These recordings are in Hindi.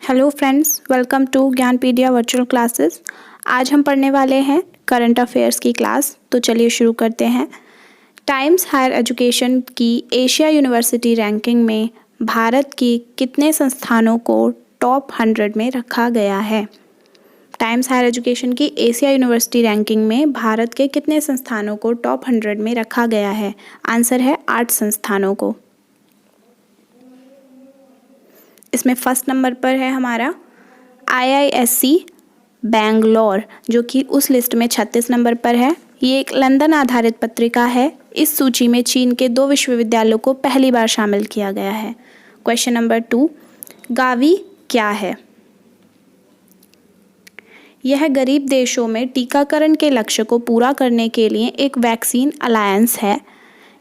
Hello friends, welcome to Gyanpedia virtual classes. आज हम पढ़ने वाले हैं करंट अफेयर्स की क्लास। तो चलिए शुरू करते हैं। टाइम्स हायर एजुकेशन की एशिया यूनिवर्सिटी रैंकिंग में भारत की कितने संस्थानों को टॉप 100 में रखा गया है? टाइम्स हायर एजुकेशन की एशिया यूनिवर्सिटी रैंकिंग में भारत के कितने संस्थानों को टॉप 100 में रखा गया है? आंसर है 8 संस्थानों को। इसमें फर्स्ट नंबर पर है हमारा IISc बैंगलोर, जो कि उस लिस्ट में 36 नंबर पर है। ये एक लंदन आधारित पत्रिका है। इस सूची में चीन के 2 विश्वविद्यालयों को पहली बार शामिल किया गया है। क्वेश्चन नंबर 2, गावी क्या है? यह गरीब देशों में टीकाकरण के लक्ष्य को पूरा करने के लिए एक वैक्सीन अलायंस है।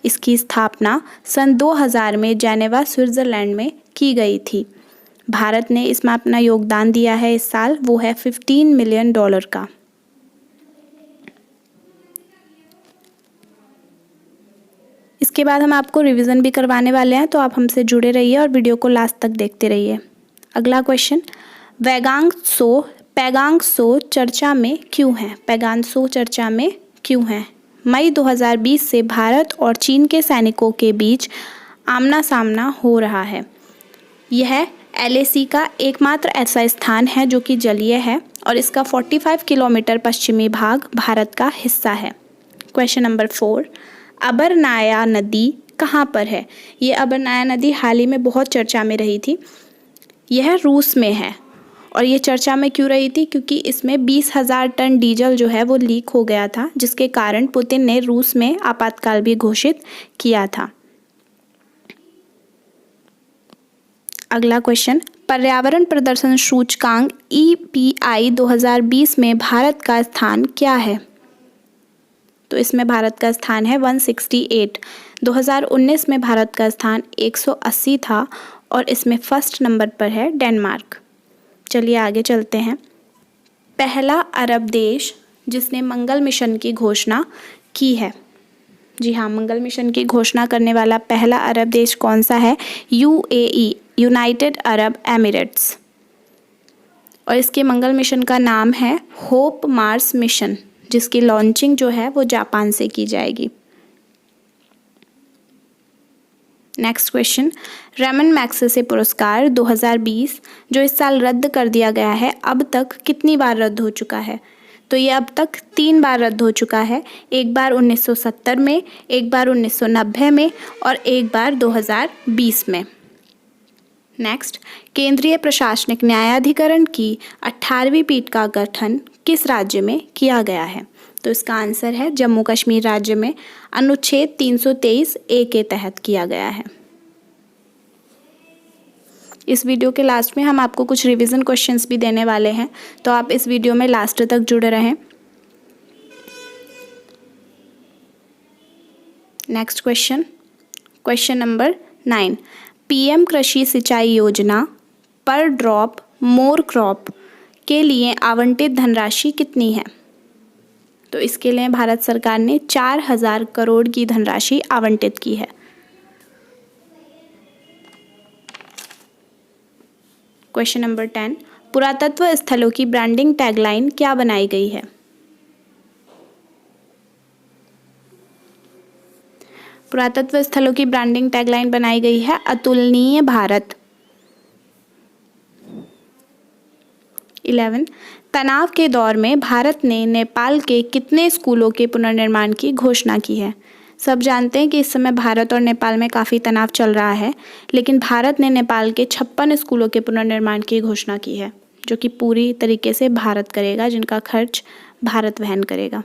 इसकी स्थापना सन 2000 में जेनेवा, स्विट्ज़रलैंड में की गई थी। भारत ने इसमें अपना योगदान दिया है इस साल, वो है $15 मिलियन का। इसके बाद हम आपको रिवीजन भी करवाने वाले हैं, तो आप हमसे जुड़े रहिए और वीडियो को लास्ट तक देखते रहिए। अगला क्वेश्चन, पैगांग त्सो चर्चा में क्यों है? पैगांग त्सो चर्चा में क्यों है? मई 2020 से भारत और चीन के सैनिकों के बीच आमना सामना हो रहा है। यह LAC का एकमात्र ऐसा स्थान है जो कि जलीय है और इसका 45 किलोमीटर पश्चिमी भाग भारत का हिस्सा है। क्वेश्चन नंबर 4, अबरनाया नदी कहाँ पर है? ये अबरनाया नदी हाल ही में बहुत चर्चा में रही थी। यह रूस में है और ये चर्चा में क्यों रही थी? क्योंकि इसमें 20,000 टन डीजल जो है वो लीक हो गया था, जिसके कारण पुतिन ने रूस में आपातकाल भी घोषित किया था। अगला क्वेश्चन, पर्यावरण प्रदर्शन सूचकांक EPI 2020 में भारत का स्थान क्या है? तो इसमें भारत का स्थान है 168। 2019 में भारत का स्थान 180 था और इसमें फर्स्ट नंबर पर है डेनमार्क। चलिए आगे चलते हैं। पहला अरब देश जिसने मंगल मिशन की घोषणा की है। जी हाँ, मंगल मिशन की घोषणा करने वाला पहला अरब देश कौन सा है? UAE, United Arab Emirates. और इसके मंगल मिशन का नाम है होप मार्स मिशन, जिसकी लॉन्चिंग जो है वो जापान से की जाएगी। नेक्स्ट क्वेश्चन, रमन मैग्सेसे पुरस्कार 2020 जो इस साल रद्द कर दिया गया है, अब तक कितनी बार रद्द हो चुका है? तो ये अब तक 3 बार रद्द हो चुका है। एक बार 1970 में, एक बार 1990 में और एक बार 2020 में। नेक्स्ट, केंद्रीय प्रशासनिक न्यायाधिकरण की 18वीं पीठ का गठन किस राज्य में किया गया है? तो इसका आंसर है जम्मू कश्मीर राज्य में, अनुच्छेद 323A के तहत किया गया है। इस वीडियो के लास्ट में हम आपको कुछ रिवीजन क्वेश्चंस भी देने वाले हैं, तो आप इस वीडियो में लास्ट तक जुड़े रहें। Next question, question number 9, PM कृषि सिंचाई योजना पर ड्रॉप मोर क्रॉप के लिए आवंटित धनराशि कितनी है? तो इसके लिए भारत सरकार ने 4000 करोड़ की धनराशि आवंटित की है। क्वेश्चन नंबर 10, पुरातत्व स्थलों की ब्रांडिंग टैगलाइन क्या बनाई गई है? पुरातत्व स्थलों की ब्रांडिंग टैगलाइन बनाई गई है अतुलनीय भारत। 11, तनाव के दौर में भारत ने नेपाल के कितने स्कूलों के पुनर्निर्माण की घोषणा की है? सब जानते हैं कि इस समय भारत और नेपाल में काफ़ी तनाव चल रहा है, लेकिन भारत ने नेपाल के 56 स्कूलों के पुनर्निर्माण की घोषणा की है, जो कि पूरी तरीके से भारत करेगा, जिनका खर्च भारत वहन करेगा।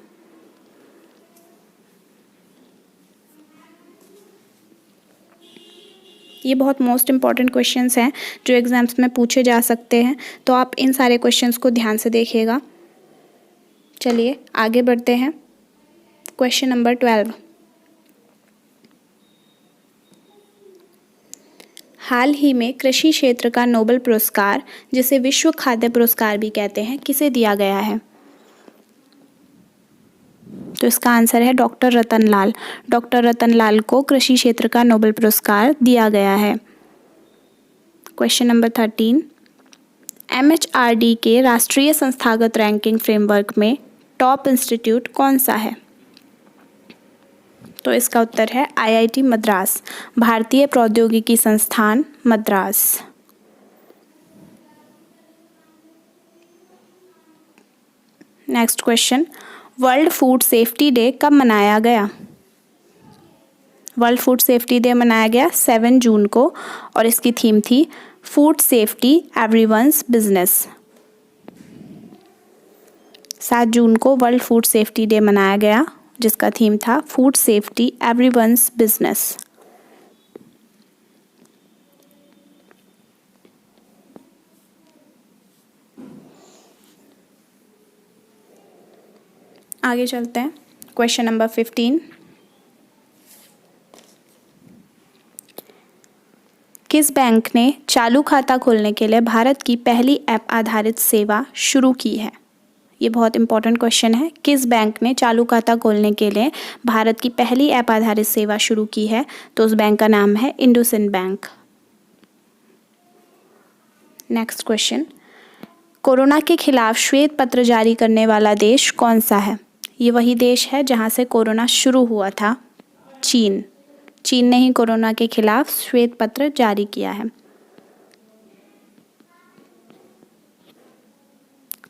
ये बहुत मोस्ट इम्पॉर्टेंट क्वेश्चंस हैं जो एग्जाम्स में पूछे जा सकते हैं, तो आप इन सारे क्वेश्चंस को ध्यान से देखिएगा। चलिए आगे बढ़ते हैं। क्वेश्चन नंबर 12, हाल ही में कृषि क्षेत्र का नोबेल पुरस्कार, जिसे विश्व खाद्य पुरस्कार भी कहते हैं, किसे दिया गया है? तो इसका आंसर है डॉक्टर रतन लाल। डॉक्टर रतन लाल को कृषि क्षेत्र का नोबेल पुरस्कार दिया गया है। क्वेश्चन नंबर 13, MHRD के राष्ट्रीय संस्थागत रैंकिंग फ्रेमवर्क में टॉप इंस्टीट्यूट कौन सा है? तो इसका उत्तर है IIT मद्रास, भारतीय प्रौद्योगिकी संस्थान Madras. Next question, world food safety day कब मनाया गया? वर्ल्ड फूड सेफ्टी डे मनाया गया 7 जून को और इसकी थीम थी फूड सेफ्टी एवरीवन्स बिजनेस। 7 जून को वर्ल्ड फूड सेफ्टी डे मनाया गया जिसका थीम था फूड सेफ्टी एवरीवन्स बिजनेस। आगे चलते हैं, क्वेश्चन नंबर 15। किस बैंक ने चालू खाता खोलने के लिए भारत की पहली ऐप आधारित सेवा शुरू की है? ये बहुत इंपॉर्टेंट क्वेश्चन है। किस बैंक ने चालू खाता खोलने के लिए भारत की पहली ऐप आधारित सेवा शुरू की है? तो उस बैंक का नाम है IndusInd bank. Next question, corona के खिलाफ श्वेत पत्र जारी करने वाला देश कौन सा है? ये वही देश है जहां से कोरोना शुरू हुआ था, चीन। चीन ने ही कोरोना के खिलाफ श्वेत पत्र जारी किया है।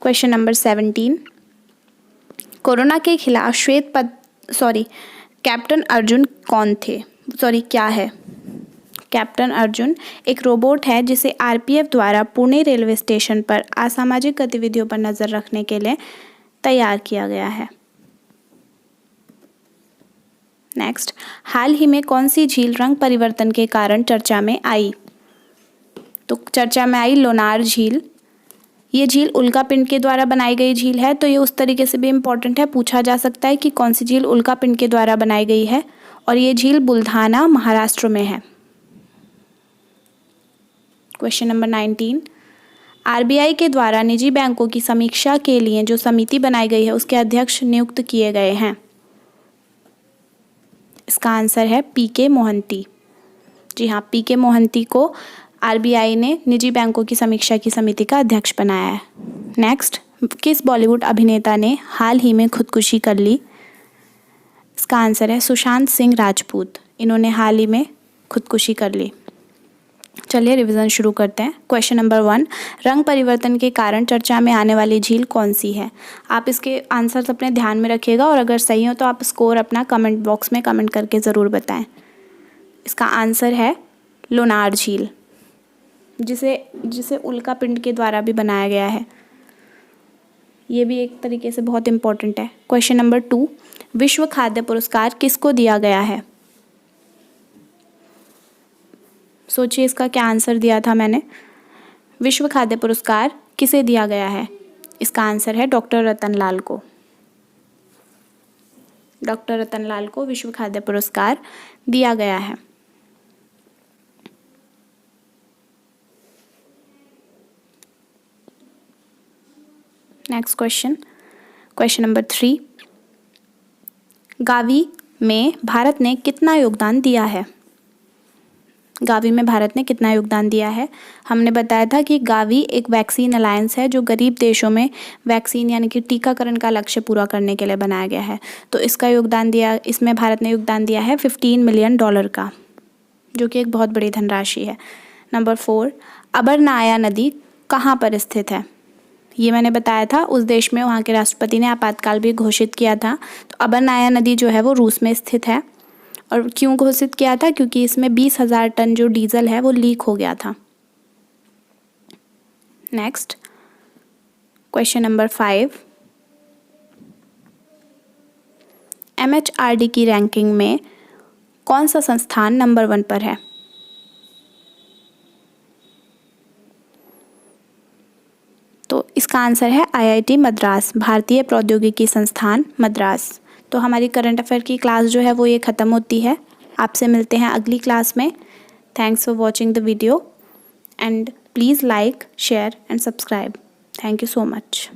क्वेश्चन नंबर 17, कोरोना के खिलाफ कैप्टन अर्जुन कौन थे? क्या है? कैप्टन अर्जुन एक रोबोट है जिसे RPF द्वारा पुणे रेलवे स्टेशन पर असामाजिक गतिविधियों पर नज़र रखने के लिए तैयार किया गया है। नेक्स्ट, हाल ही में कौन सी झील रंग परिवर्तन के कारण चर्चा में आई? तो चर्चा में आई लोनार झील। ये झील उल्कापिंड के द्वारा बनाई गई झील है, तो ये उस तरीके से भी इम्पोर्टेंट है, पूछा जा सकता है कि कौन सी झील उल्कापिंड के द्वारा बनाई गई है, और ये झील बुल्धाना महाराष्ट्र में है। क्वेश्चन नंबर 19, RBI के द्वारा निजी बैंकों की समीक्षा के लिए जो समिति बनाई गई है उसके अध्यक्ष नियुक्त किए गए हैं। इसका आंसर है PK मोहंती। जी हाँ, PK मोहंती को RBI ने निजी बैंकों की समीक्षा की समिति का अध्यक्ष बनाया है। नेक्स्ट, किस बॉलीवुड अभिनेता ने हाल ही में खुदकुशी कर ली? इसका आंसर है सुशांत सिंह राजपूत। इन्होंने हाल ही में खुदकुशी कर ली। चलिए रिवीजन शुरू करते हैं। क्वेश्चन नंबर 1, रंग परिवर्तन के कारण चर्चा में आने वाली झील कौन सी है? आप इसके आंसर्स अपने ध्यान में रखिएगा और अगर सही हो तो आप स्कोर अपना कमेंट बॉक्स में कमेंट करके ज़रूर बताएं। इसका आंसर है लोनार झील, जिसे उल्कापिंड के द्वारा भी बनाया गया है। ये भी एक तरीके से बहुत इम्पोर्टेंट है। क्वेश्चन नंबर 2, विश्व खाद्य पुरस्कार किसको दिया गया है? सोचिए इसका क्या आंसर दिया था मैंने। विश्व खाद्य पुरस्कार किसे दिया गया है? इसका आंसर है डॉक्टर रतनलाल को। डॉक्टर रतनलाल को विश्व खाद्य पुरस्कार दिया गया है। नेक्स्ट क्वेश्चन नंबर 3, गावी में भारत ने कितना योगदान दिया है? गावी में भारत ने कितना योगदान दिया है? हमने बताया था कि गावी एक वैक्सीन अलायंस है जो गरीब देशों में वैक्सीन यानी कि टीकाकरण का लक्ष्य पूरा करने के लिए बनाया गया है। तो इसमें भारत ने योगदान दिया है $15 मिलियन का, जो कि एक बहुत बड़ी धनराशि है। नंबर 4, अबरनाया नदी कहाँ पर स्थित है? ये मैंने बताया था, उस देश में वहाँ के राष्ट्रपति ने आपातकाल भी घोषित किया था। तो अबरनाया नदी जो है वो रूस में स्थित है। और क्यों घोषित किया था? क्योंकि इसमें 20,000 टन जो डीजल है वो लीक हो गया था। नेक्स्ट, क्वेश्चन नंबर 5, MHRD की रैंकिंग में कौन सा संस्थान नंबर 1 पर है? तो इसका आंसर है IIT मद्रास, भारतीय प्रौद्योगिकी संस्थान मद्रास। तो हमारी करंट अफेयर की क्लास जो है वो ये ख़त्म होती है। आपसे मिलते हैं अगली क्लास में। Thanks for watching the video and please like, share and subscribe. Thank you so much.